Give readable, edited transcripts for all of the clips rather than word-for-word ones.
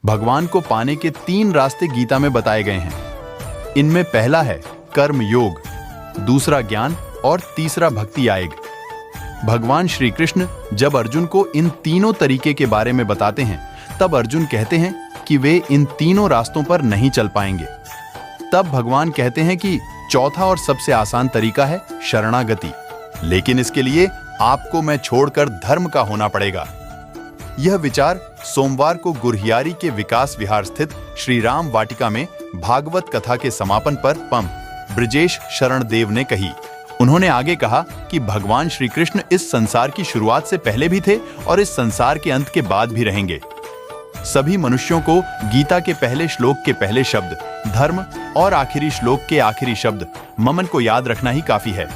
भगवान को पाने के 3 रास्ते गीता में बताए गए हैं। इनमें पहला है कर्म योग, दूसरा ज्ञान और तीसरा भक्ति आएग। भगवान श्री कृष्ण जब अर्जुन को इन तीनों तरीके के बारे में बताते हैं, तब अर्जुन कहते हैं कि वे इन तीनों रास्तों पर नहीं चल पाएंगे। तब भगवान कहते हैं कि चौथा और सबसे आसान तरीका है शरणागति, लेकिन इसके लिए आपको मैं छोड़कर धर्म का होना पड़ेगा। यह विचार सोमवार को गुरहियारी के विकास विहार स्थित श्री राम वाटिका में भागवत कथा के समापन पर पं. ब्रजेश शरण देव ने कही। उन्होंने आगे कहा कि भगवान श्री कृष्ण इस संसार की शुरुआत से पहले भी थे और इस संसार के अंत के बाद भी रहेंगे। सभी मनुष्यों को गीता के पहले श्लोक के पहले शब्द धर्म और आखिरी श्लोक के आखिरी शब्द ममन को याद रखना ही काफी है।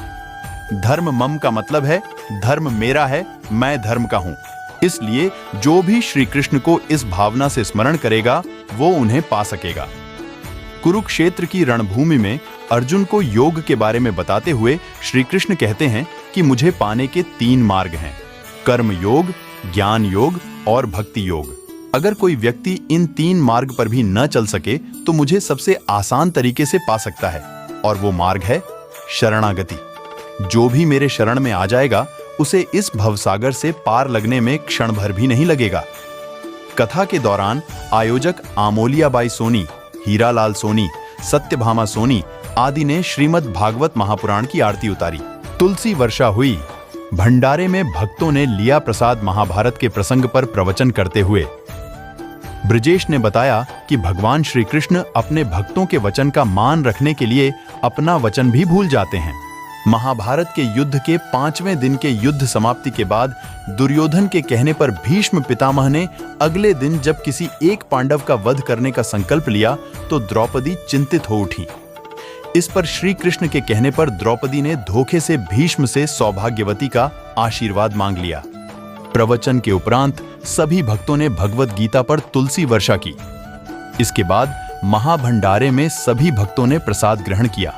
धर्म मम का मतलब है धर्म मेरा है, मैं धर्म का हूं। इसलिए जो भी श्री कृष्ण को इस भावना से स्मरण करेगा वो उन्हें पा सकेगा। कुरुक्षेत्र की रणभूमि में अर्जुन को योग के बारे में बताते हुए श्री कृष्ण कहते हैं कि मुझे पाने के 3 मार्ग हैं, कर्म योग, ज्ञान योग और भक्ति योग। अगर कोई व्यक्ति इन 3 मार्ग पर भी न चल सके तो मुझे सबसे आसान तरीके से पा सकता है, और वो मार्ग है शरणागति। जो भी मेरे शरण में आ जाएगा उसे इस भवसागर से पार लगने में क्षण भर भी नहीं लगेगा। कथा के दौरान आयोजक आमोलियाबाई सोनी, हीरालाल सोनी, सत्यभामा सोनी आदि ने श्रीमद् भागवत महापुराण की आरती उतारी। तुलसी वर्षा हुई। भंडारे में भक्तों ने लिया प्रसाद महाभारत के प्रसंग पर प्रवचन करते हुए। ब्रजेश ने बताया कि भगवान श्री कृष्ण अपने भक्तों के वचन का मान रखने के लिए अपना वचन भी भूल जाते हैं। महाभारत के युद्ध के 5वें दिन के युद्ध समाप्ति के बाद दुर्योधन के कहने पर भीष्म पितामह ने अगले दिन जब किसी एक पांडव का वध करने का संकल्प लिया तो द्रौपदी चिंतित हो उठी। इस पर श्री कृष्ण के कहने पर द्रौपदी ने धोखे से भीष्म से सौभाग्यवती का आशीर्वाद मांग लिया। प्रवचन के उपरांत सभी भक्तों ने भगवत गीता पर तुलसी वर्षा की। इसके बाद महाभंडारे में सभी भक्तों ने प्रसाद ग्रहण किया।